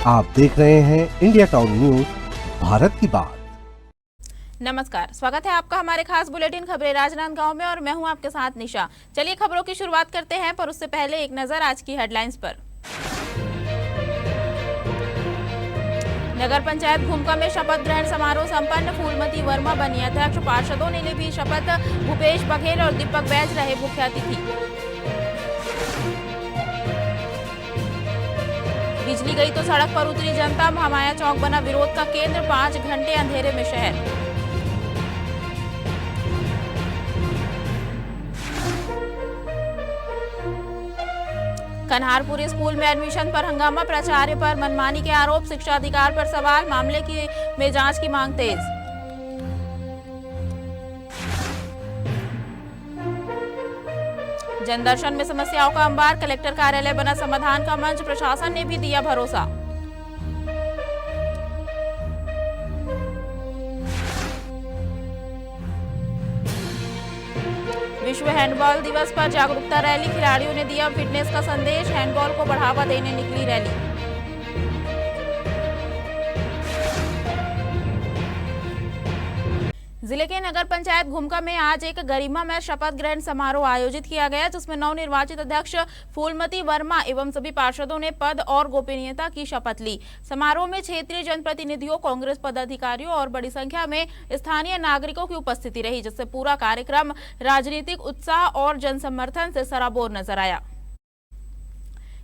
आप देख रहे हैं इंडिया टाउन न्यूज, भारत की बात। नमस्कार, स्वागत है आपका हमारे खास बुलेटिन खबरें राजनांदगांव में और मैं हूं आपके साथ निशा। चलिए खबरों की शुरुआत करते हैं, पर उससे पहले एक नजर आज की हेडलाइंस पर। नगर पंचायत घुमका में शपथ ग्रहण समारोह संपन्न, फूलमती वर्मा बनी अध्यक्ष, पार्षदों ने ली शपथ, भूपेश बघेल और दीपक बैज रहे मुख्य अतिथि। बिजली गई तो सड़क पर उतरी जनता, महामाया चौक बना विरोध का केंद्र, 5 घंटे अंधेरे में शहर। कन्हारपुर स्कूल में एडमिशन पर हंगामा, प्राचार्य पर मनमानी के आरोप, शिक्षा अधिकार पर सवाल, मामले में जांच की मांग तेज। जनदर्शन में समस्याओं का अंबार, कलेक्टर कार्यालय बना समाधान का मंच, प्रशासन ने भी दिया भरोसा। विश्व हैंडबॉल दिवस पर जागरूकता रैली, खिलाड़ियों ने दिया फिटनेस का संदेश, हैंडबॉल को बढ़ावा देने निकली रैली। जिले के नगर पंचायत घुमका में आज एक गरिमामय शपथ ग्रहण समारोह आयोजित किया गया, जिसमें नवनिर्वाचित अध्यक्ष फूलमती वर्मा एवं सभी पार्षदों ने पद और गोपनीयता की शपथ ली। समारोह में क्षेत्रीय जनप्रतिनिधियों, कांग्रेस पदाधिकारियों और बड़ी संख्या में स्थानीय नागरिकों की उपस्थिति रही, जिससे पूरा कार्यक्रम राजनीतिक उत्साह और जनसमर्थन से सराबोर नजर आया।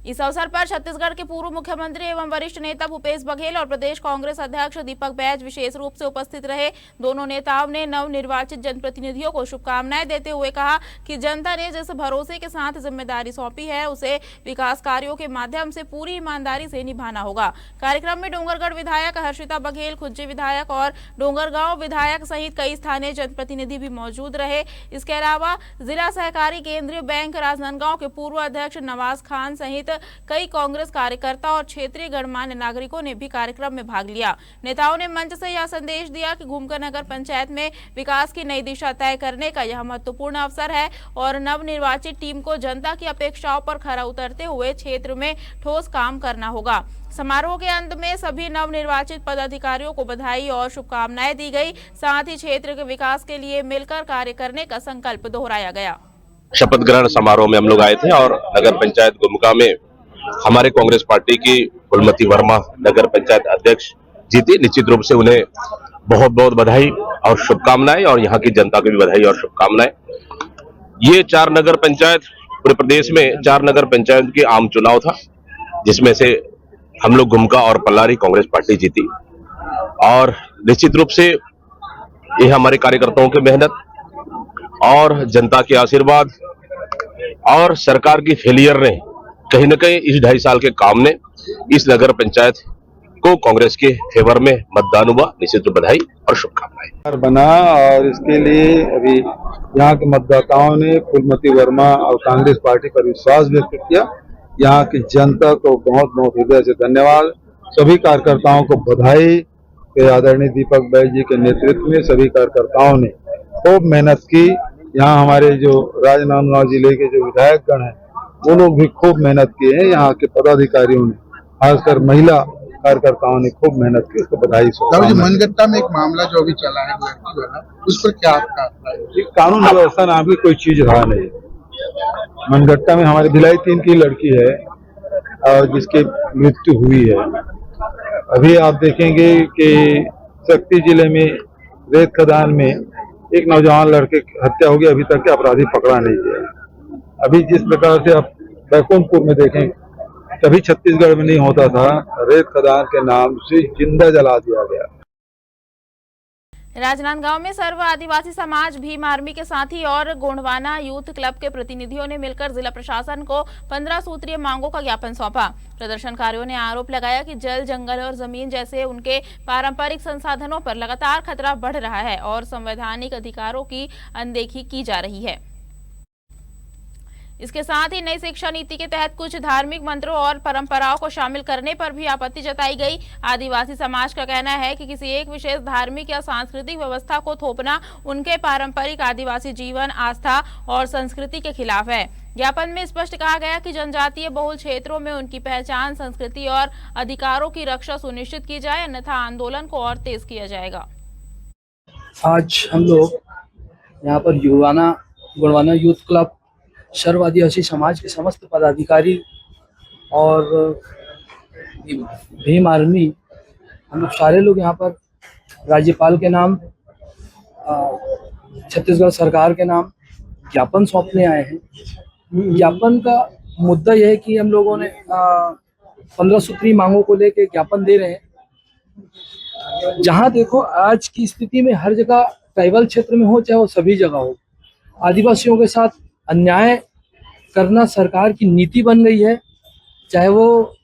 इस अवसर पर छत्तीसगढ़ के पूर्व मुख्यमंत्री एवं वरिष्ठ नेता भूपेश बघेल और प्रदेश कांग्रेस अध्यक्ष दीपक बैज विशेष रूप से उपस्थित रहे। दोनों नेताओं ने नवनिर्वाचित जनप्रतिनिधियों को शुभकामनाएं देते हुए कहा कि जनता ने जिस भरोसे के साथ जिम्मेदारी सौंपी है, उसे विकास कार्यों के माध्यम से पूरी ईमानदारी से निभाना होगा। कार्यक्रम में डोंगरगढ़ विधायक हर्षिता बघेल, खुज्जी विधायक और डोंगरगांव विधायक सहित कई स्थानीय जनप्रतिनिधि भी मौजूद रहे। इसके अलावा जिला सहकारी केंद्रीय बैंक राजनांदगांव के पूर्व अध्यक्ष नवाज खान सहित कई कांग्रेस कार्यकर्ता और क्षेत्रीय गणमान्य नागरिकों ने भी कार्यक्रम में भाग लिया। नेताओं ने मंच से यह संदेश दिया कि घुमका नगर पंचायत में विकास की नई दिशा तय करने का यह महत्वपूर्ण अवसर है और नवनिर्वाचित टीम को जनता की अपेक्षाओं पर खरा उतरते हुए क्षेत्र में ठोस काम करना होगा। समारोह के अंत में सभी नवनिर्वाचित पदाधिकारियों को बधाई और शुभकामनाएं दी गई। साथ ही क्षेत्र के विकास के लिए मिलकर कार्य करने का संकल्प दोहराया गया। शपथ ग्रहण समारोह में हम लोग आए थे और नगर पंचायत घुमका में हमारे कांग्रेस पार्टी की फूलमती वर्मा नगर पंचायत अध्यक्ष जीती। निश्चित रूप से उन्हें बहुत बहुत बधाई और शुभकामनाएं, और यहाँ की जनता को भी बधाई और शुभकामनाएं। ये 4 नगर पंचायत, पूरे प्रदेश में 4 नगर पंचायत के आम चुनाव था, जिसमें से हम लोग घुमका और पल्लारी कांग्रेस पार्टी जीती। और निश्चित रूप से ये हमारे कार्यकर्ताओं की मेहनत और जनता के आशीर्वाद और सरकार की फेलियर ने कहीं न कहीं इस 2.5 साल के काम ने इस नगर पंचायत को कांग्रेस के फेवर में मतदान हुआ। निश्चित बधाई और शुभकामनाएं बना, और इसके लिए अभी यहाँ के मतदाताओं ने फूलमती वर्मा और कांग्रेस पार्टी पर विश्वास व्यक्त किया। यहाँ की जनता को बहुत बहुत हृदय से धन्यवाद। सभी कार्यकर्ताओं को बधाई कि आदरणीय दीपक बैज जी के नेतृत्व में सभी कार्यकर्ताओं ने खूब मेहनत की। यहाँ हमारे जो राजनांदगांव जिले के जो विधायक गण हैं, वो लोग भी खूब मेहनत किए हैं। यहाँ के पदाधिकारियों ने, खासकर महिला कार्यकर्ताओं ने खूब मेहनत की, उसको बधाई। मनगट्टा में एक मामला जो अभी चला है लड़की वाला, उस पर क्या आपका? कानून व्यवस्था नाम की कोई चीज रहा नहीं। मनगट्टा में हमारी भिलाई 3 की लड़की है और जिसकी मृत्यु हुई है। अभी आप देखेंगे कि शक्ति जिले में रेत खदान में एक नौजवान लड़के की हत्या हो गई, अभी तक के अपराधी पकड़ा नहीं गया। अभी जिस प्रकार से आप बैकुंठपुर में देखें, कभी छत्तीसगढ़ में नहीं होता था, रेत खदान के नाम से जिंदा जला दिया गया। राजनांदगांव में सर्व आदिवासी समाज, भीम आर्मी के साथी और गोंडवाना यूथ क्लब के प्रतिनिधियों ने मिलकर जिला प्रशासन को 15 सूत्रीय मांगों का ज्ञापन सौंपा। प्रदर्शनकारियों ने आरोप लगाया कि जल, जंगल और जमीन जैसे उनके पारंपरिक संसाधनों पर लगातार खतरा बढ़ रहा है और संवैधानिक अधिकारों की अनदेखी की जा रही है। इसके साथ ही नई शिक्षा नीति के तहत कुछ धार्मिक मंत्रों और परंपराओं को शामिल करने पर भी आपत्ति जताई गई। आदिवासी समाज का कहना है कि किसी एक विशेष धार्मिक या सांस्कृतिक व्यवस्था को थोपना उनके पारंपरिक आदिवासी जीवन, आस्था और संस्कृति के खिलाफ है। ज्ञापन में स्पष्ट कहा गया कि जनजातीय बहुल क्षेत्रों में उनकी पहचान, संस्कृति और अधिकारों की रक्षा सुनिश्चित की जाए, अन्यथा आंदोलन को और तेज किया जाएगा। आज हम लोग यहाँ पर गुणवाना यूथ क्लब, सर्व आदिवासी समाज के समस्त पदाधिकारी और भीम आर्मी, हम लोग सारे लोग यहाँ पर राज्यपाल के नाम, छत्तीसगढ़ सरकार के नाम ज्ञापन सौंपने आए हैं। ज्ञापन का मुद्दा यह है कि हम लोगों ने 15 सूत्री मांगों को लेकर ज्ञापन दे रहे हैं। जहाँ देखो आज की स्थिति में हर जगह ट्राइबल क्षेत्र में हो चाहे वो सभी जगह हो, आदिवासियों के साथ अन्याय करना सरकार की नीति बन गई है। चाहे वो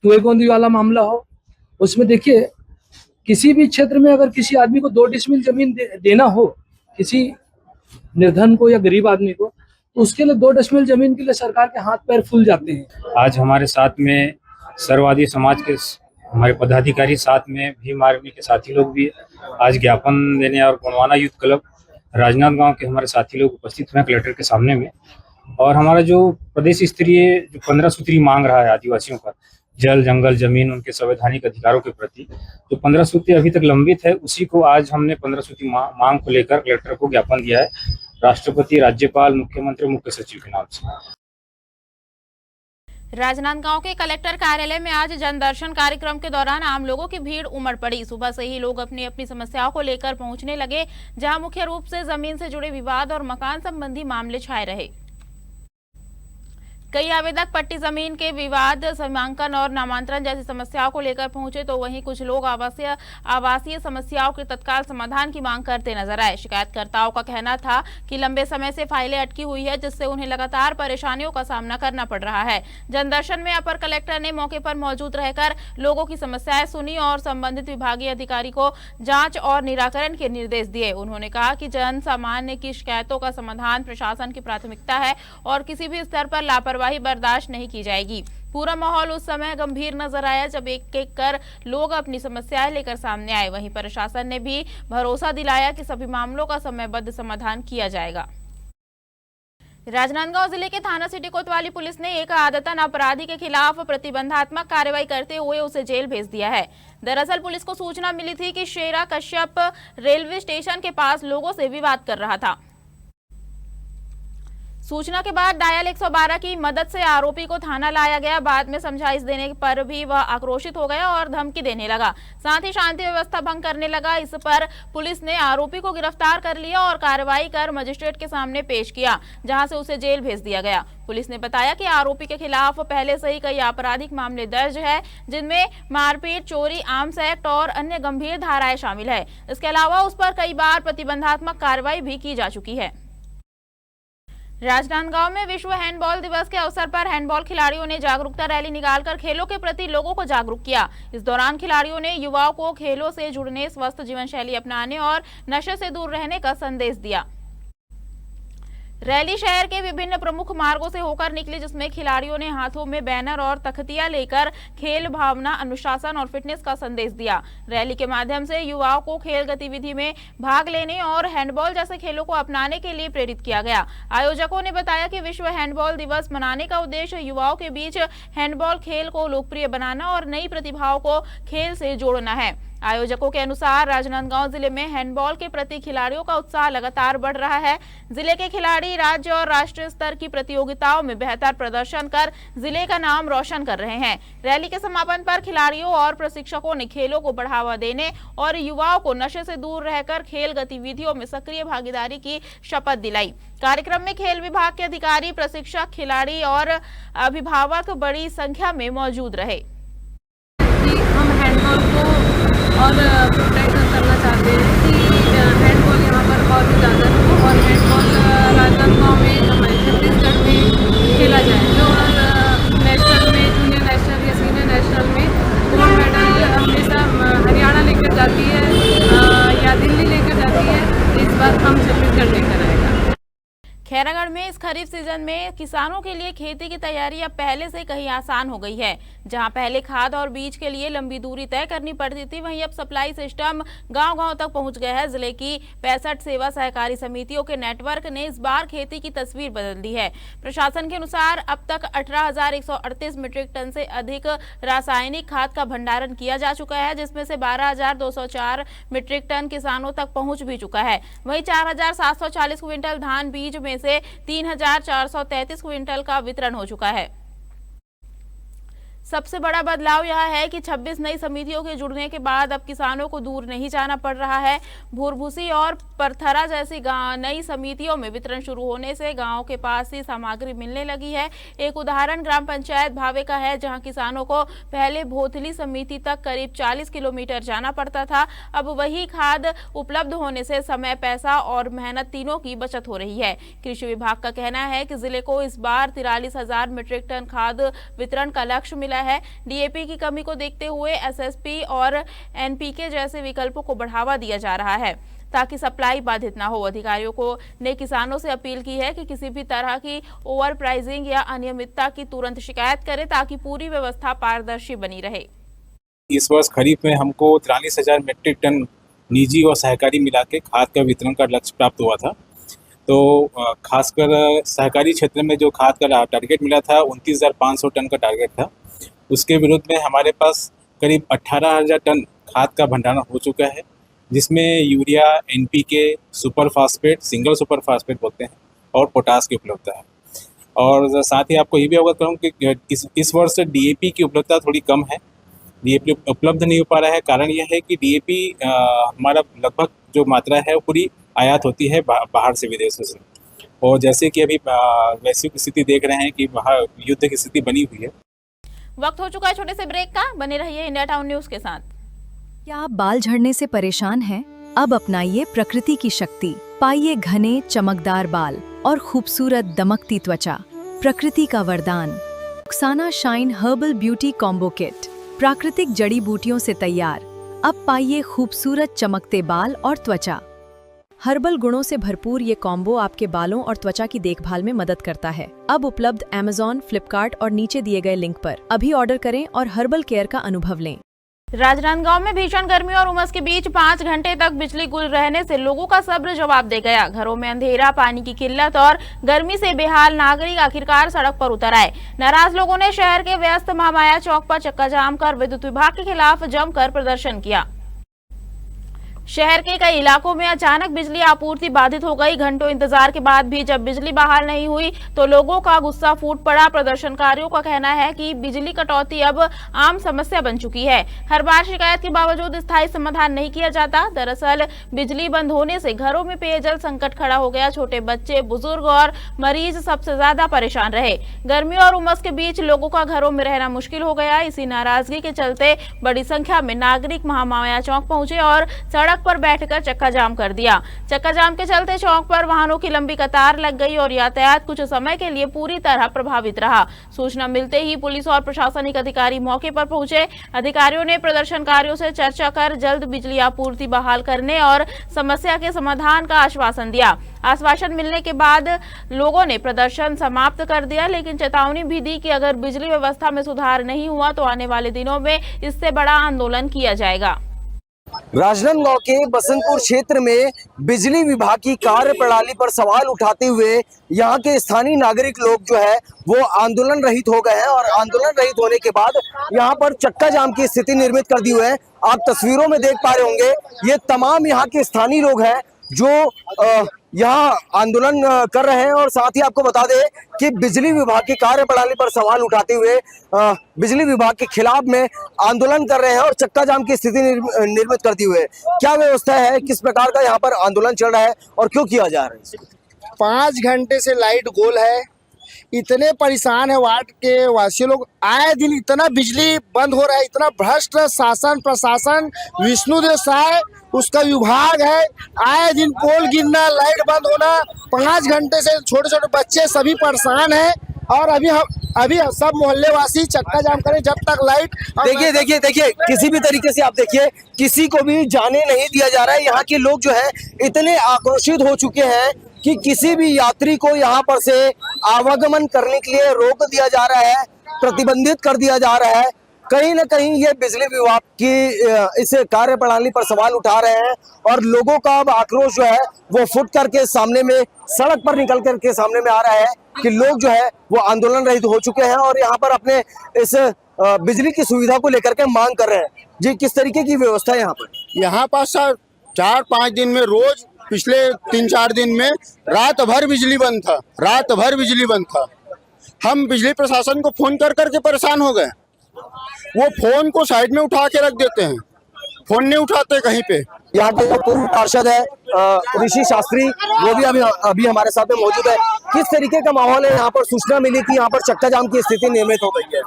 टुए गोंदी वाला मामला हो, उसमें देखिए किसी भी क्षेत्र में अगर किसी आदमी को 2 डिसमिल जमीन देना हो, किसी निर्धन को या गरीब आदमी को, तो उसके लिए 2 डिसमिल जमीन के लिए सरकार के हाथ पैर फूल जाते हैं। आज हमारे साथ में सर्ववादी समाज के हमारे पदाधिकारी, साथ में भीम आर्मी के साथी लोग भी आज ज्ञापन देने, और गुणवाना यूथ क्लब राजनांदगांव के हमारे साथी लोग उपस्थित हुए कलेक्टर के सामने में। और हमारा जो प्रदेश स्तरीय जो 15 सूत्री मांग रहा है आदिवासियों का, जल, जंगल, जमीन, उनके संवैधानिक अधिकारों के प्रति जो 15 सूत्री अभी तक लंबित है, उसी को आज हमने 15 सूत्री मांग को लेकर कलेक्टर को ज्ञापन दिया है, राष्ट्रपति, राज्यपाल, मुख्यमंत्री, मुख्य सचिव के नाम से। राजनांदगांव के कलेक्टर कार्यालय में आज जनदर्शन कार्यक्रम के दौरान आम लोगों की भीड़ उमड़ पड़ी। सुबह से ही लोग अपनी अपनी समस्याओं को लेकर पहुंचने लगे, जहां मुख्य रूप से जमीन से जुड़े विवाद और मकान संबंधी मामले छाए रहे। कई आवेदक पट्टी जमीन के विवाद, सीमांकन और नामांतरण जैसी समस्याओं को लेकर पहुंचे, तो वहीं कुछ लोग आवासीय समस्याओं के तत्काल समाधान की मांग करते नजर आए। शिकायतकर्ताओं का कहना था कि लंबे समय से फाइलें अटकी हुई है, जिससे उन्हें लगातार परेशानियों का सामना करना पड़ रहा है। जनदर्शन में अपर कलेक्टर ने मौके पर मौजूद रहकर लोगों की समस्याएं सुनी और संबंधित विभागीय अधिकारी को जाँच और निराकरण के निर्देश दिए। उन्होंने कहा कि जन सामान्य की शिकायतों का समाधान प्रशासन की प्राथमिकता है और किसी भी स्तर पर लापरवाही बर्दाश्त नहीं की जाएगी। पूरा माहौल उस समय गंभीर नजर आया जब एक एक कर लोग अपनी समस्याएं लेकर सामने आए। वहीं प्रशासन ने भी भरोसा दिलाया कि सभी मामलों का समयबद्ध समाधान किया जाएगा। राजनांदगांव जिले के थाना सिटी कोतवाली पुलिस ने एक आदतन अपराधी के खिलाफ प्रतिबंधात्मक कार्रवाई करते हुए उसे जेल भेज दिया है। दरअसल पुलिस को सूचना मिली थी कि शेरा कश्यप रेलवे स्टेशन के पास लोगों से विवाद कर रहा था। सूचना के बाद डायल 112 की मदद से आरोपी को थाना लाया गया। बाद में समझाइश देने पर भी वह आक्रोशित हो गया और धमकी देने लगा, साथ ही शांति व्यवस्था भंग करने लगा। इस पर पुलिस ने आरोपी को गिरफ्तार कर लिया और कार्रवाई कर मजिस्ट्रेट के सामने पेश किया, जहां से उसे जेल भेज दिया गया। पुलिस ने बताया कि आरोपी के खिलाफ पहले से ही कई आपराधिक मामले दर्ज है, जिनमें मारपीट, चोरी, आर्म्स एक्ट और अन्य गंभीर धाराएं शामिल है। इसके अलावा उस पर कई बार प्रतिबंधात्मक कार्रवाई भी की जा चुकी है। राजनांदगांव में विश्व हैंडबॉल दिवस के अवसर पर हैंडबॉल खिलाड़ियों ने जागरूकता रैली निकालकर खेलों के प्रति लोगों को जागरूक किया। इस दौरान खिलाड़ियों ने युवाओं को खेलों से जुड़ने, स्वस्थ जीवन शैली अपनाने और नशे से दूर रहने का संदेश दिया। रैली शहर के विभिन्न प्रमुख मार्गों से होकर निकली, जिसमें खिलाड़ियों ने हाथों में बैनर और तख्तियां लेकर खेल भावना, अनुशासन और फिटनेस का संदेश दिया। रैली के माध्यम से युवाओं को खेल गतिविधि में भाग लेने और हैंडबॉल जैसे खेलों को अपनाने के लिए प्रेरित किया गया। आयोजकों ने बताया कि विश्व हैंडबॉल दिवस मनाने का उद्देश्य युवाओं के बीच हैंडबॉल खेल को लोकप्रिय बनाना और नई प्रतिभाओं को खेल से जोड़ना है। आयोजकों के अनुसार राजनांदगांव जिले में हैंडबॉल के प्रति खिलाड़ियों का उत्साह लगातार बढ़ रहा है। जिले के खिलाड़ी राज्य और राष्ट्रीय स्तर की प्रतियोगिताओं में बेहतर प्रदर्शन कर जिले का नाम रोशन कर रहे हैं। रैली के समापन पर खिलाड़ियों और प्रशिक्षकों ने खेलों को बढ़ावा देने और युवाओं को नशे से दूर रहकर खेल गतिविधियों में सक्रिय भागीदारी की शपथ दिलाई। कार्यक्रम में खेल विभाग के अधिकारी, प्रशिक्षक, खिलाड़ी और अभिभावक बड़ी संख्या में मौजूद रहे। हम हैंडबॉल को और प्रोटेक्शन करना चाहते हैं कि हैंडबॉल यहाँ पर बहुत ही ज़्यादा हो और हैंडबॉल राजनांदगांव में हमारे छत्तीसगढ़ में खेला जाए। जो नेशनल में, जूनियर नेशनल या सीनियर नेशनल में गोल्ड मेडल हमेशा हरियाणा लेकर जाती है या दिल्ली लेकर जाती है, इस बार हम छत्तीसगढ़ लेकर आएगा। खैरागढ़ में में इस खरीफ सीजन में किसानों के लिए खेती की तैयारी अब पहले से कहीं आसान हो गई है। जहां पहले खाद और बीज के लिए लंबी दूरी तय करनी पड़ती थी, वहीं अब सप्लाई सिस्टम गांव-गांव तक पहुंच गया है। जिले की 65 सेवा सहकारी समितियों के नेटवर्क ने इस बार खेती की तस्वीर बदल दी है। प्रशासन के अनुसार अब तक 18,138 मीट्रिक टन से अधिक रासायनिक खाद का भंडारण किया जा चुका है, जिसमें से 12,204 मीट्रिक टन किसानों तक पहुंच भी चुका है। वहीं 4,740 क्विंटल धान बीज में से 3,433 क्विंटल का वितरण हो चुका है। सबसे बड़ा बदलाव यह है कि 26 नई समितियों के जुड़ने के बाद अब किसानों को दूर नहीं जाना पड़ रहा है। भूरभूसी और परथरा जैसी नई समितियों में वितरण शुरू होने से गांव के पास ही सामग्री मिलने लगी है। एक उदाहरण ग्राम पंचायत भावे का है, जहां किसानों को पहले भोथली समिति तक करीब 40 किलोमीटर जाना पड़ता था। अब वही खाद उपलब्ध होने से समय, पैसा और मेहनत तीनों की बचत हो रही है। कृषि विभाग का कहना है कि जिले को इस बार 43,000 मीट्रिक टन खाद वितरण का लक्ष्य मिला है। डीएपी की कमी को देखते हुए एसएसपी और एनपीके जैसे विकल्पों को बढ़ावा दिया जा रहा है ताकि सप्लाई बाधित न हो। अधिकारियों ने किसानों से अपील की है कि किसी भी तरह की ओवर प्राइसिंग या अनियमितता की तुरंत शिकायत करें ताकि पूरी व्यवस्था पारदर्शी बनी रहे। इस वर्ष खरीफ में हमको 43,000 मीट्रिक टन निजी और सहकारी मिला के खाद का वितरण का लक्ष्य प्राप्त हुआ था। तो खासकर सहकारी क्षेत्र में जो खाद का टारगेट मिला था 29,500 टन का टारगेट था। उसके विरुद्ध में हमारे पास करीब 18,000 टन खाद का भंडारण हो चुका है, जिसमें urea, NPK, super phosphate, single super phosphate बोलते हैं, और पोटास की उपलब्धता है। और साथ ही आपको ये भी अवगत करूँ कि इस वर्ष डीएपी की उपलब्धता थोड़ी कम है। डीएपी उपलब्ध नहीं हो पा रहा है। कारण यह है कि डीएपी हमारा लगभग जो मात्रा है वो पूरी आयात होती है बाहर से, विदेशों से। और जैसे कि अभी वैश्विक स्थिति देख रहे हैं कि वहाँ युद्ध की स्थिति बनी हुई है। वक्त हो चुका है छोटे से ब्रेक का। बने रहिए इंडिया टाउन न्यूज के साथ। क्या आप बाल झड़ने से परेशान हैं? अब अपनाइए प्रकृति की शक्ति, पाइए घने चमकदार बाल और खूबसूरत दमकती त्वचा। प्रकृति का वरदान Rukhsana shine herbal beauty combo kit, प्राकृतिक जड़ी बूटियों से तैयार। अब पाइए खूबसूरत चमकते बाल और त्वचा। हर्बल गुणों से भरपूर ये कॉम्बो आपके बालों और त्वचा की देखभाल में मदद करता है। अब उपलब्ध Amazon, फ्लिपकार्ट और नीचे दिए गए लिंक पर। अभी ऑर्डर करें और हर्बल केयर का अनुभव लें। राजनांदगांव में भीषण गर्मी और उमस के बीच 5 घंटे तक बिजली गुल रहने से लोगों का सब्र जवाब दे गया। घरों में अंधेरा, पानी की किल्लत और गर्मी से बेहाल नागरिक आखिरकार सड़क पर उतर आए। नाराज लोगों ने शहर के व्यस्त महामाया चौक पर चक्का जाम कर विद्युत विभाग के खिलाफ जमकर प्रदर्शन किया। शहर के कई इलाकों में अचानक बिजली आपूर्ति बाधित हो गई। घंटों इंतजार के बाद भी जब बिजली बहाल नहीं हुई तो लोगों का गुस्सा फूट पड़ा। प्रदर्शनकारियों का कहना है कि बिजली कटौती अब आम समस्या बन चुकी है। हर बार शिकायत के बावजूद स्थायी समाधान नहीं किया जाता। दरअसल बिजली बंद होने से घरों में पेयजल संकट खड़ा हो गया। छोटे बच्चे, बुजुर्ग और मरीज सबसे ज्यादा परेशान रहे। गर्मी और उमस के बीच लोगों का घरों में रहना मुश्किल हो गया। इसी नाराजगी के चलते बड़ी संख्या में नागरिक महामाया चौक पहुंचे और सड़क पर बैठकर चक्का जाम कर दिया। चक्का जाम के चलते चौक पर वाहनों की लंबी कतार लग गई और यातायात कुछ समय के लिए पूरी तरह प्रभावित रहा। सूचना मिलते ही पुलिस और प्रशासनिक अधिकारी मौके पर पहुंचे। अधिकारियों ने प्रदर्शनकारियों से चर्चा कर जल्द बिजली आपूर्ति बहाल करने और समस्या के समाधान का आश्वासन दिया। आश्वासन मिलने के बाद लोगों ने प्रदर्शन समाप्त कर दिया, लेकिन चेतावनी भी दी कि अगर बिजली व्यवस्था में सुधार नहीं हुआ तो आने वाले दिनों में इससे बड़ा आंदोलन किया जाएगा। राजनांदगांव के बसंतपुर क्षेत्र में बिजली विभाग की कार्य प्रणाली पर सवाल उठाते हुए यहाँ के स्थानीय नागरिक लोग जो है वो आंदोलन रहित हो गए हैं और आंदोलन रहित होने के बाद यहाँ पर चक्का जाम की स्थिति निर्मित कर दी हुई है। आप तस्वीरों में देख पा रहे होंगे ये तमाम यहाँ के स्थानीय लोग हैं जो यहाँ आंदोलन कर रहे हैं। और साथ ही आपको बता दें कि बिजली विभाग की कार्य प्रणाली पर सवाल उठाते हुए बिजली विभाग के खिलाफ में आंदोलन कर रहे हैं और चक्का जाम की स्थिति निर्मित करती हुए। क्या व्यवस्था है, किस प्रकार का यहाँ पर आंदोलन चल रहा है और क्यों किया जा रहा है? 5 घंटे से लाइट गोल है। इतने परेशान है वार्ड के वासी लोग। आए दिन इतना बिजली बंद हो रहा है, इतना भ्रष्ट शासन प्रशासन, विष्णुदेव साय उसका विभाग है। आए दिन पोल गिरना, लाइट बंद होना। 5 घंटे से छोटे छोटे बच्चे सभी परेशान हैं और अभी सब मोहल्ले वासी चक्का जाम करें जब तक लाइट। देखिए किसी भी तरीके से आप देखिए किसी को भी जाने नहीं दिया जा रहा है। यहाँ के लोग जो है इतने आक्रोशित हो चुके हैं कि किसी भी यात्री को यहाँ पर से आवागमन करने के लिए रोक दिया जा रहा है, प्रतिबंधित कर दिया जा रहा है। कहीं ना कहीं ये बिजली विभाग की इस कार्यप्रणाली पर सवाल उठा रहे हैं और लोगों का अब आक्रोश जो है वो फुट करके सामने में, सड़क पर निकल करके सामने में आ रहा है कि लोग जो है वो आंदोलन रहित हो चुके हैं और यहाँ पर अपने इस बिजली की सुविधा को लेकर के मांग कर रहे हैं। जी, किस तरीके की व्यवस्था है यहाँ पर? यहाँ पास सर 4-5 दिन में रोज, पिछले 3-4 दिन में रात भर बिजली बंद था, रात भर बिजली बंद था। हम बिजली प्रशासन को फोन कर करके परेशान हो गए। वो फोन को साइड में उठा के रख देते हैं, फोन नहीं उठाते कहीं पे। यहाँ के पूर्व पार्षद है ऋषि शास्त्री, वो भी अभी हमारे साथ में मौजूद है। किस तरीके का माहौल है यहाँ पर? सूचना मिली कि यहाँ पर चक्का जाम की स्थिति निर्मित हो गई है।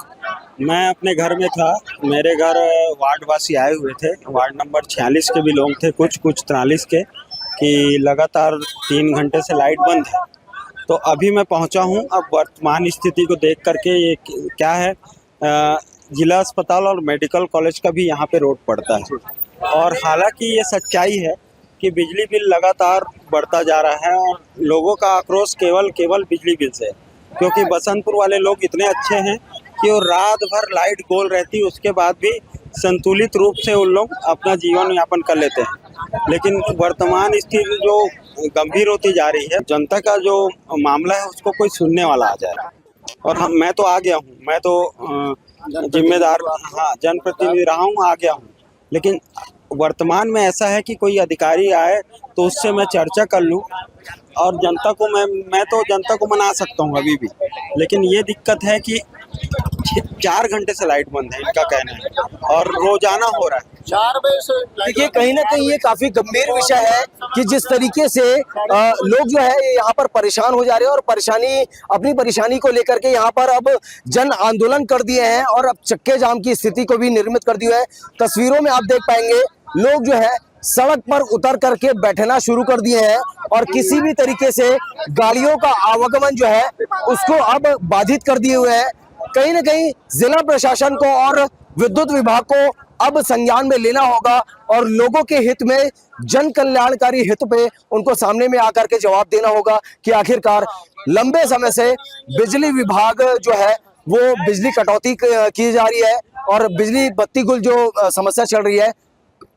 मैं अपने घर में था, मेरे घर वार्डवासी आए हुए थे, वार्ड नंबर 46 के भी लोग थे, कुछ 43 के, कि लगातार 3 घंटे से लाइट बंद है। तो अभी मैं पहुंचा हूं। अब वर्तमान स्थिति को देख करके ये क्या है, जिला अस्पताल और मेडिकल कॉलेज का भी यहाँ पे रोड पड़ता है और हालांकि ये सच्चाई है कि बिजली बिल लगातार बढ़ता जा रहा है और लोगों का आक्रोश केवल बिजली बिल से है, क्योंकि बसंतपुर वाले लोग इतने अच्छे हैं कि वो रात भर लाइट गोल रहती, उसके बाद भी संतुलित रूप से उन लोग अपना जीवन यापन कर लेते हैं। लेकिन वर्तमान स्थिति जो गंभीर होती जा रही है, जनता का जो मामला है उसको कोई सुनने वाला आ जाए। और मैं तो आ गया हूँ, मैं तो जिम्मेदार, हाँ, जनप्रतिनिधि रहा हूँ, आ गया हूँ। लेकिन वर्तमान में ऐसा है कि कोई अधिकारी आए तो उससे मैं चर्चा कर लूँ और जनता को मैं तो जनता को मना सकता हूँ अभी भी। लेकिन ये दिक्कत है कि 4 घंटे से लाइट बंद है, इनका कहना है, और रोजाना हो रहा है 4 बजे से। देखिए, कहीं ना कहीं ये काफी गंभीर विषय है कि जिस तरीके से लोग जो है यहाँ पर परेशान हो जा रहे हैं और अपनी परेशानी को लेकर के यहाँ पर अब जन आंदोलन कर दिए हैं और अब चक्के जाम की स्थिति को भी निर्मित कर दिया है। तस्वीरों में आप देख पाएंगे लोग जो है सड़क पर उतर करके बैठना शुरू कर दिए हैं और किसी भी तरीके से गाड़ियों का आवागमन जो है उसको अब बाधित कर दिए हुए हैं। कहीं ना कहीं जिला प्रशासन को और विद्युत विभाग को अब संज्ञान में लेना होगा और लोगों के हित में, जन कल्याणकारी हित पे उनको सामने में आकर के जवाब देना होगा कि आखिरकार लंबे समय से बिजली विभाग जो है वो बिजली कटौती की जा रही है और बिजली बत्ती गुल जो समस्या चल रही है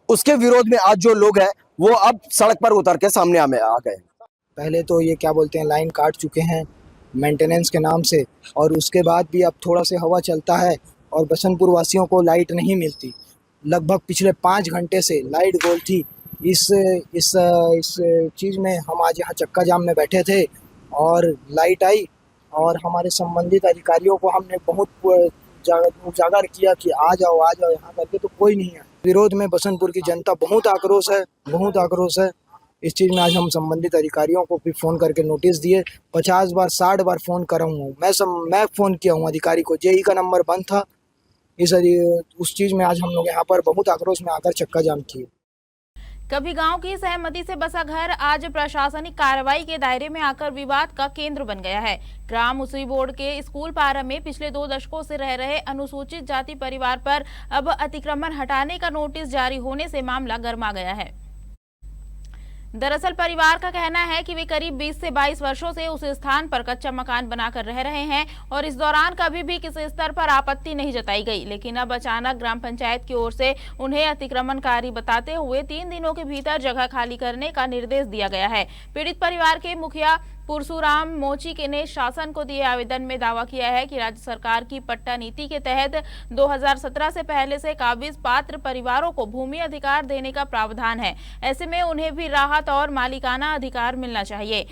उसके विरोध में आज जो लोग हैं वो अब सड़क पर उतर के सामने आ गए। पहले तो ये क्या बोलते हैं, लाइन काट चुके हैं मेंटेनेंस के नाम से, और उसके बाद भी अब थोड़ा से हवा चलता है और बसंतपुर वासियों को लाइट नहीं मिलती। लगभग पिछले 5 घंटे से लाइट गोल थी। इस चीज़ में हम आज यहाँ चक्का जाम में बैठे थे और लाइट आई और हमारे संबंधित अधिकारियों को हमने बहुत उजागर किया कि आ जाओ यहाँ करके, तो कोई नहीं है। विरोध में बसंतपुर की जनता बहुत आक्रोश है। इस चीज़ में आज हम संबंधित अधिकारियों को भी फ़ोन करके नोटिस दिए। 50 बार 60 बार फ़ोन करा हूँ मैं फ़ोन किया हूँ अधिकारी को, जेई का नंबर बंद था। उस चीज़ में आज हम लोग यहाँ पर बहुत आक्रोश में आकर चक्का जाम किए। कभी गांव की सहमति से बसा घर आज प्रशासनिक कार्रवाई के दायरे में आकर विवाद का केंद्र बन गया है। ग्राम उसी बोर्ड के स्कूल पारा में पिछले 2 दशकों से रह रहे अनुसूचित जाति परिवार पर अब अतिक्रमण हटाने का नोटिस जारी होने से मामला गर्मा गया है। दरअसल परिवार का कहना है कि वे करीब 20 से 22 वर्षों से उस स्थान पर कच्चा मकान बनाकर रह रहे हैं और इस दौरान कभी भी किसी स्तर पर आपत्ति नहीं जताई गई। लेकिन अब अचानक ग्राम पंचायत की ओर से उन्हें अतिक्रमणकारी बताते हुए 3 दिनों के भीतर जगह खाली करने का निर्देश दिया गया है। पीड़ित परिवार के मुखिया पुरसुराम मोची के ने शासन को दिए आवेदन में दावा किया है कि राज्य सरकार की पट्टा नीति के तहत 2017 से पहले से काबिज पात्र परिवारों को भूमि अधिकार देने का प्रावधान है। ऐसे में उन्हें भी राहत और मालिकाना अधिकार मिलना चाहिए।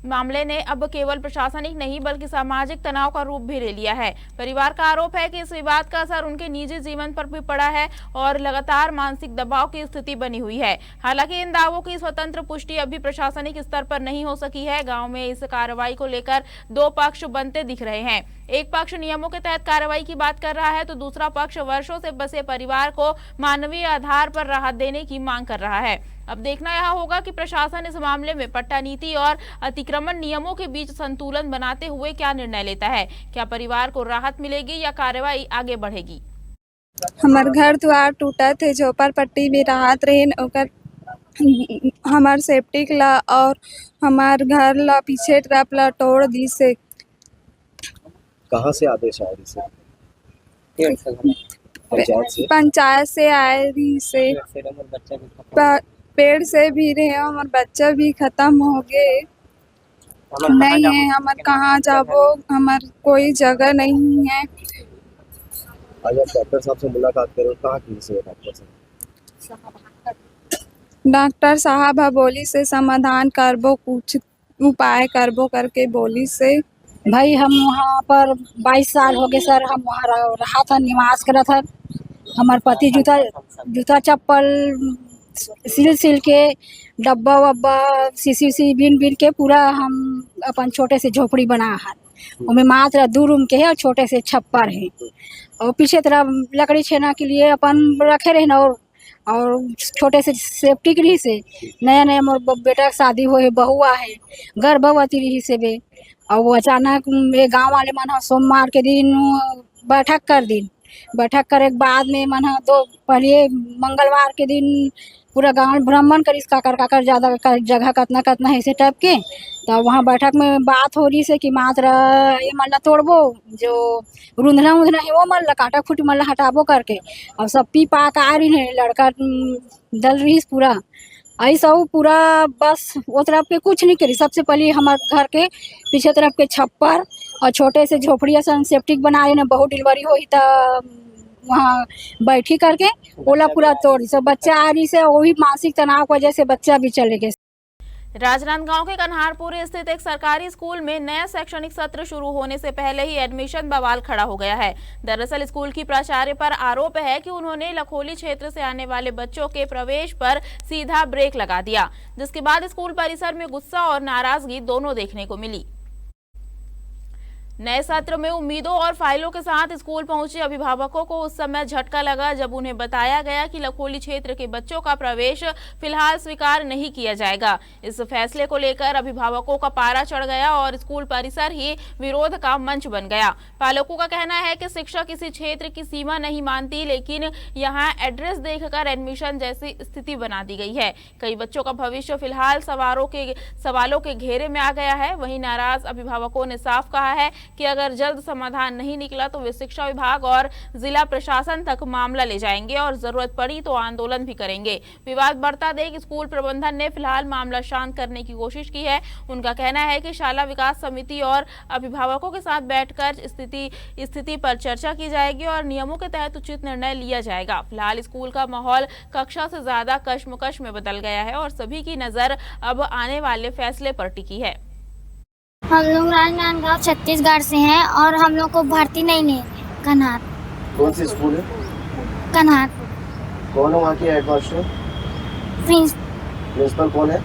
मामले ने अब केवल प्रशासनिक नहीं बल्कि सामाजिक तनाव का रूप भी ले लिया है। परिवार का आरोप है कि इस विवाद का असर उनके निजी जीवन पर भी पड़ा है और लगातार मानसिक दबाव की स्थिति बनी हुई है। हालांकि इन दावों की स्वतंत्र पुष्टि अभी प्रशासनिक स्तर पर नहीं हो सकी है। गांव में इस कार्रवाई को लेकर 2 पक्ष बनते दिख रहे हैं। एक पक्ष नियमों के तहत कार्रवाई की बात कर रहा है तो दूसरा पक्ष वर्षों से बसे परिवार को मानवीय आधार पर राहत देने की मांग कर रहा है। अब देखना यह होगा कि प्रशासन इस मामले में पट्टा नीति और अतिक्रमण नियमों के बीच संतुलन बनाते हुए क्या निर्णय लेता है। क्या परिवार को राहत मिलेगी या कार्रवाई आगे बढ़ेगी। हमार घर द्वार टूटा थे, झोपड़ पट्टी भी राहत रही, हमार सेफ्टी ला और हमार घर ला पीछे ट्रैप ला तोड़ दी से। कहाँ से आदेश आए इसे? पंचायत से? पंचायत से आए रही से। पेड़ से भी रहे, हमार बच्चा भी खत्म हो गए। नहीं है हमार कहाँ जाबो, हमार कोई जगह नहीं है। आज आप डॉक्टर साहब से मुलाकात करो, कहाँ की से डॉक्टर साहब? डॉक्टर साहब बोली से समाधान करबो, कुछ उपाय करबो करके बोली से। भाई हम वहाँ पर 22 साल हो गए सर, हम वहाँ रहा था, निवास करा था। हमारे पति जूता चप्पल सिल के डब्बा वब्बा सी बिन के पूरा हम अपन छोटे से झोपड़ी बना है। उनमें मात्र 2 रूम के है और छोटे से छप्पर है। और पीछे तरफ लकड़ी छेना के लिए अपन रखे रहे ना, और छोटे से सेफ्टी के रही से। नया नया मोर बेटा का शादी हो है, बहुआ है, गर्भवती रही से बे। और वो अचानक गांव वाले मन सोमवार के दिन बैठक करे के बाद में मन पहले मंगलवार के दिन पूरा गांव भ्रमण करिस काकर ज़्यादा जगह कतना है ऐसे टाइप के। तो वहाँ बैठक में बात हो रही से कि मात्र ये मल्ला तोड़बो, जो रुंधना है वो मल्ला काटा खुटी मल्ला हटाबो करके। और सब पी पा के आ रही है, लड़का दल रही पूरा ऐसा वो पूरा बस वो तरफ के कुछ नहीं करी। सबसे पहले हमारे घर के पीछे तरफ के छप्पर और छोटे से झोपड़िया सन सेप्टिक बना रहे, बहुत डिलीवरी हुई तो वहाँ बैठी करके ओला पूरा तोड़ी। सब बच्चा आ रही से, वही मानसिक तनाव की वजह से बच्चा भी चले गए। राजनांदगांव के कन्हारपुर स्थित एक सरकारी स्कूल में नया शैक्षणिक सत्र शुरू होने से पहले ही एडमिशन बवाल खड़ा हो गया है। दरअसल स्कूल की प्राचार्य पर आरोप है कि उन्होंने लखोली क्षेत्र से आने वाले बच्चों के प्रवेश पर सीधा ब्रेक लगा दिया, जिसके बाद स्कूल परिसर में गुस्सा और नाराजगी दोनों देखने को मिली। नए सत्र में उम्मीदों और फाइलों के साथ स्कूल पहुंचे अभिभावकों को उस समय झटका लगा जब उन्हें बताया गया कि लखोली क्षेत्र के बच्चों का प्रवेश फिलहाल स्वीकार नहीं किया जाएगा। इस फैसले को लेकर अभिभावकों का पारा चढ़ गया और स्कूल परिसर ही विरोध का मंच बन गया। पालकों का कहना है कि शिक्षक किसी क्षेत्र की सीमा नहीं मानती, लेकिन यहाँ एड्रेस देखकर एडमिशन जैसी स्थिति बना दी गई है। कई बच्चों का भविष्य फिलहाल सवालों के घेरे में आ गया है। वहीं नाराज अभिभावकों ने साफ कहा है कि अगर जल्द समाधान नहीं निकला तो वे शिक्षा विभाग और जिला प्रशासन तक मामला ले जाएंगे और जरूरत पड़ी तो आंदोलन भी करेंगे। विवाद बढ़ता देख स्कूल प्रबंधन ने फिलहाल मामला शांत करने की कोशिश की है। उनका कहना है कि शाला विकास समिति और अभिभावकों के साथ बैठकर स्थिति पर चर्चा की जाएगी और नियमों के तहत उचित निर्णय लिया जाएगा। फिलहाल स्कूल का माहौल कक्षा से ज्यादा कश्मकश में बदल गया है और सभी की नजर अब आने वाले फैसले पर टिकी है। हम लोग राजनांदगांव छत्तीसगढ़ से हैं और हम लोग को भर्ती नहीं लेंगे। कन्हार। कौन सी स्कूल है? कन्हार। कौन है वहाँ के हेडमास्टर? प्रिंसिपल कौन है?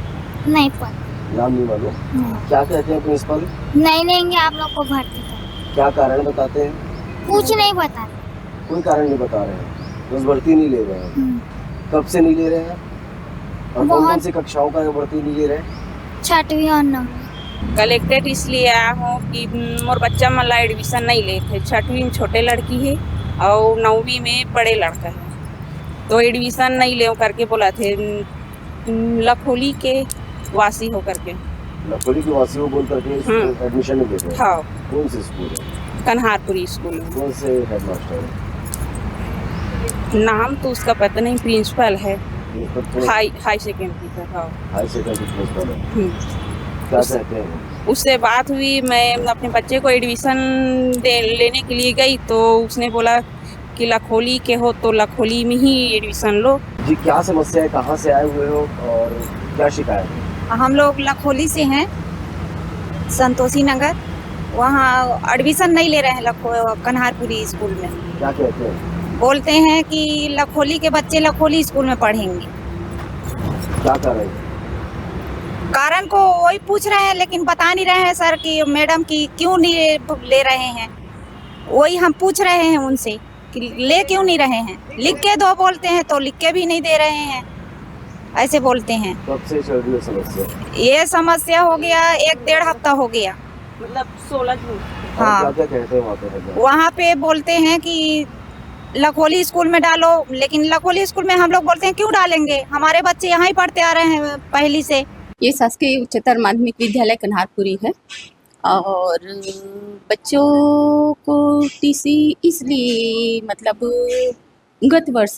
नहीं पता। नाम नहीं मालूम। क्या कहते हैं प्रिंसिपल? नहीं लेंगे आप लोग को भर्ती कर। क्या कारण बताते हैं? कुछ नहीं बता। कोई कारण नहीं बता रहे हैं, बस भर्ती नहीं ले रहे हैं। कब से नहीं ले रहे हैं और कौन सी कक्षाओं का भर्ती नहीं ले रहे हैं? 6वीं और 9वीं। कलेक्टेड इसलिए आया हूँ कि मोर बच्चा मन ला एडमिशन नहीं ले थे। 6वीं में छोटे लड़की है और 9वीं में बड़े लड़का है, तो एडमिशन नहीं ले करके बोला थे। लखोली के वासी हो करके, लखोली के वासी हो बोल करके एडमिशन नहीं ले थे। हाँ। कौन सी स्कूल है? कन्हारपुरी स्कूल। कौन से हेडमास्टर है? नाम तो उसका पता नहीं, प्रिंसिपल है हाई सेकेंडरी का। हाँ, हाई सेकेंडरी प्रिंसिपल है। क्या कहते हैं? उससे बात हुई, मैं अपने बच्चे को एडमिशन लेने के लिए गई तो उसने बोला कि लखोली के हो तो लखोली में ही एडमिशन लो। जी क्या समस्या है, कहाँ से आए हुए हो और क्या शिकायत है? हम लोग लखोली से हैं, संतोषी नगर। वहाँ एडमिशन नहीं ले रहे हैं कन्हारपुरी स्कूल में। क्या कहते हैं? बोलते हैं कि लखोली के बच्चे लखोली स्कूल में पढ़ेंगे। क्या कर रहे हैं? कारण को वही पूछ रहे हैं, लेकिन बता नहीं रहे हैं सर कि मैडम की क्यों नहीं ले रहे हैं। वही हम पूछ रहे हैं उनसे कि ले क्यों नहीं रहे हैं। लिख के दो बोलते हैं तो लिख के भी नहीं दे रहे हैं, ऐसे बोलते हैं। कब से चल रही है समस्या? ये समस्या हो गया 1-1.5 हफ्ता हो गया, मतलब 16 जून। हाँ। क्या कहते हैं वहाँ पे? वहाँ पे बोलते हैं कि लखोली स्कूल में डालो, लेकिन लखोली स्कूल में हम लोग बोलते हैं क्यों डालेंगे, हमारे बच्चे यहाँ ही पढ़ते आ रहे हैं पहली से। ये शासकीय उच्चतर माध्यमिक विद्यालय कन्हारपुरी है और बच्चों को टीसी इसलिए मतलब गत वर्ष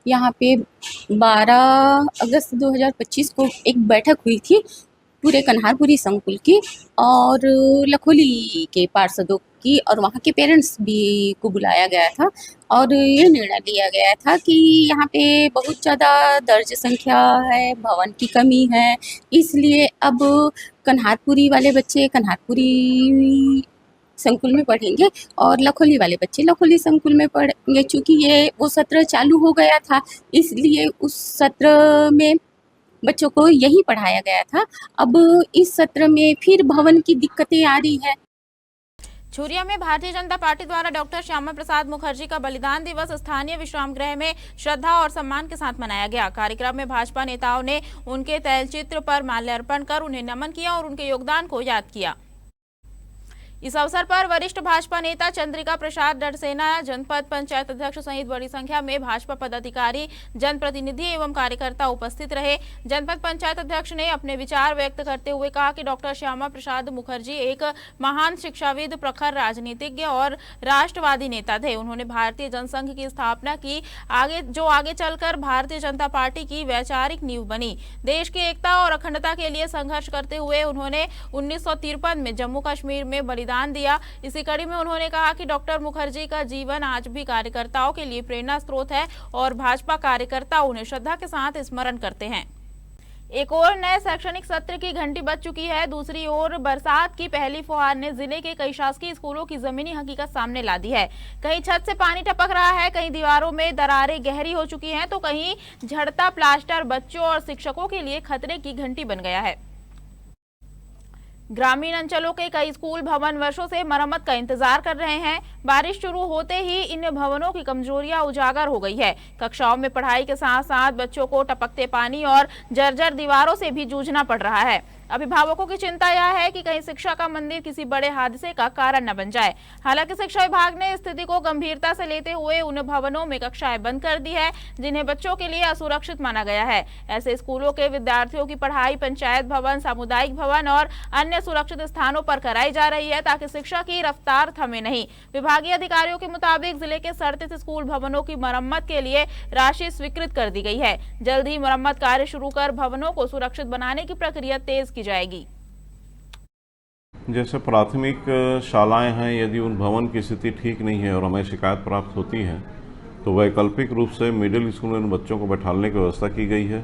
यहाँ पे 12 अगस्त 2025 को एक बैठक हुई थी पूरे कन्हारपुरी संकुल की और लखोली के पार्षदों की और वहाँ के पेरेंट्स भी को बुलाया गया था और ये निर्णय लिया गया था कि यहाँ पे बहुत ज़्यादा दर्ज संख्या है, भवन की कमी है, इसलिए अब कन्हारपुरी वाले बच्चे कन्हारपुरी संकुल में पढ़ेंगे और लखोली वाले बच्चे लखोली संकुल में पढ़ेंगे। चूँकि ये वो सत्र चालू हो गया था इसलिए उस सत्र में बच्चों को यही पढ़ाया गया था। अब इस सत्र में फिर भवन की दिक्कतें आ रही है। झुरिया में भारतीय जनता पार्टी द्वारा डॉक्टर श्यामा प्रसाद मुखर्जी का बलिदान दिवस स्थानीय विश्राम गृह में श्रद्धा और सम्मान के साथ मनाया गया। कार्यक्रम में भाजपा नेताओं ने उनके तैलचित्र पर माल्यार्पण कर उन्हें नमन किया और उनके योगदान को याद किया। इस अवसर पर वरिष्ठ भाजपा नेता चंद्रिका प्रसाद डरसेना, जनपद पंचायत अध्यक्ष सहित बड़ी संख्या में भाजपा पदाधिकारी, जनप्रतिनिधि एवं कार्यकर्ता उपस्थित रहे। जनपद पंचायत अध्यक्ष ने अपने विचार व्यक्त करते हुए कहा कि डॉक्टर श्यामा प्रसाद मुखर्जी एक महान शिक्षाविद, प्रखर राजनीतिज्ञ और राष्ट्रवादी नेता थे। उन्होंने भारतीय जनसंघ की स्थापना की, जो आगे चलकर भारतीय जनता पार्टी की वैचारिक नींव बनी। देश की एकता और अखंडता के लिए संघर्ष करते हुए उन्होंने 1953 में जम्मू कश्मीर में बलिदान दिया। इसी कड़ी में उन्होंने कहा कि डॉक्टर मुखर्जी का जीवन आज भी कार्यकर्ताओं के लिए प्रेरणा स्रोत है और भाजपा कार्यकर्ता उन्हें श्रद्धा के साथ स्मरण करते हैं। एक और नए शैक्षणिक सत्र की घंटी बज चुकी है। दूसरी ओर बरसात की पहली फुहार ने जिले के कई शासकीय स्कूलों की जमीनी हकीकत सामने ला दी है। कहीं छत से पानी टपक रहा है, कहीं दीवारों में दरारें गहरी हो चुकी हैं, तो कहीं झड़ता प्लास्टर बच्चों और शिक्षकों के लिए खतरे की घंटी बन गया है। ग्रामीण अंचलों के कई स्कूल भवन वर्षों से मरम्मत का इंतजार कर रहे हैं। बारिश शुरू होते ही इन भवनों की कमजोरियां उजागर हो गई है। कक्षाओं में पढ़ाई के साथ साथ बच्चों को टपकते पानी और जर्जर दीवारों से भी जूझना पड़ रहा है। अभिभावकों की चिंता यह है कि कहीं शिक्षा का मंदिर किसी बड़े हादसे का कारण न बन जाए। हालांकि शिक्षा विभाग ने स्थिति को गंभीरता से लेते हुए उन भवनों में कक्षाएं बंद कर दी है जिन्हें बच्चों के लिए असुरक्षित माना गया है। ऐसे स्कूलों के विद्यार्थियों की पढ़ाई पंचायत भवन, सामुदायिक भवन और अन्य सुरक्षित स्थानों पर कराई जा रही है ताकि शिक्षा की रफ्तार थमे नहीं। विभागीय अधिकारियों के मुताबिक जिले के 37 स्कूल भवनों की मरम्मत के लिए राशि स्वीकृत कर दी गई है। जल्द ही मरम्मत कार्य शुरू कर भवनों को सुरक्षित बनाने की प्रक्रिया तेज की जाएगी। जैसे प्राथमिक शालाएं हैं, यदि उन भवन की स्थिति ठीक नहीं है और हमें शिकायत प्राप्त होती है तो वैकल्पिक रूप से मिडिल स्कूल में उन बच्चों को बैठाने की व्यवस्था की गई है।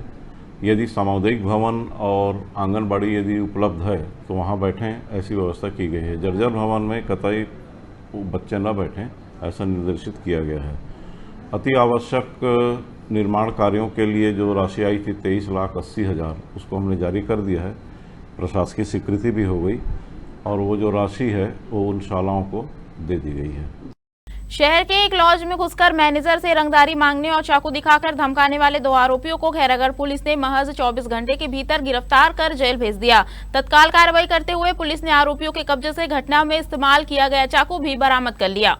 यदि सामुदायिक भवन और आंगनबाड़ी यदि उपलब्ध है तो वहां बैठें, ऐसी व्यवस्था की गई है। जर्जर भवन में कतई बच्चे न बैठें, ऐसा निर्देशित किया गया है। अति आवश्यक निर्माण कार्यों के लिए जो राशि आई थी 23,80,000, उसको हमने जारी कर दिया है। प्रशासकीय स्वीकृति भी हो गई और वो जो राशि है वो उन शालाओं को दे दी गई है। शहर के एक लॉज में घुसकर मैनेजर से रंगदारी मांगने और चाकू दिखाकर धमकाने वाले 2 आरोपियों को खैरागढ़ पुलिस ने महज 24 घंटे के भीतर गिरफ्तार कर जेल भेज दिया। तत्काल कार्रवाई करते हुए पुलिस ने आरोपियों के कब्जे से घटना में इस्तेमाल किया गया चाकू भी बरामद कर लिया।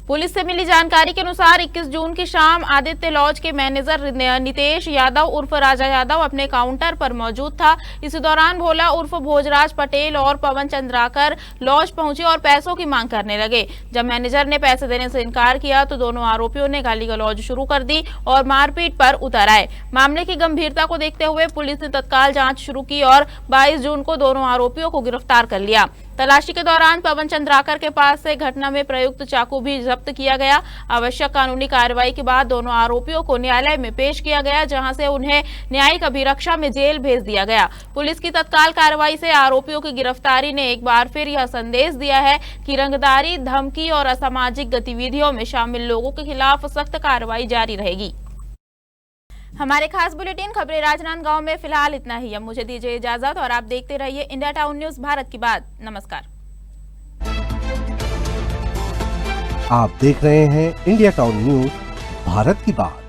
पुलिस से मिली जानकारी के अनुसार 21 जून की शाम आदित्य लॉज के मैनेजर नितेश यादव उर्फ राजा यादव अपने काउंटर पर मौजूद था। इस दौरान भोला उर्फ भोजराज पटेल और पवन चंद्राकर लॉज पहुंचे और पैसों की मांग करने लगे। जब मैनेजर ने पैसे देने से इनकार किया तो दोनों आरोपियों ने गाली गलौज शुरू कर दी और मारपीट पर उतर आए। मामले की गंभीरता को देखते हुए पुलिस ने तत्काल जाँच शुरू की और 22 जून को दोनों आरोपियों को गिरफ्तार कर लिया। तलाशी के दौरान पवन चंद्राकर के पास से घटना में प्रयुक्त चाकू भी जब्त किया गया। आवश्यक कानूनी कार्रवाई के बाद दोनों आरोपियों को न्यायालय में पेश किया गया, जहां से उन्हें न्यायिक अभिरक्षा में जेल भेज दिया गया। पुलिस की तत्काल कार्रवाई से आरोपियों की गिरफ्तारी ने एक बार फिर यह संदेश दिया है कि रंगदारी, धमकी और असामाजिक गतिविधियों में शामिल लोगों के खिलाफ सख्त कार्रवाई जारी रहेगी। हमारे खास बुलेटिन खबरें राजनांदगांव में फिलहाल इतना ही। अब मुझे दीजिए इजाजत और आप देखते रहिए इंडिया टाउन न्यूज, भारत की बात। नमस्कार। आप देख रहे हैं इंडिया टाउन न्यूज, भारत की बात।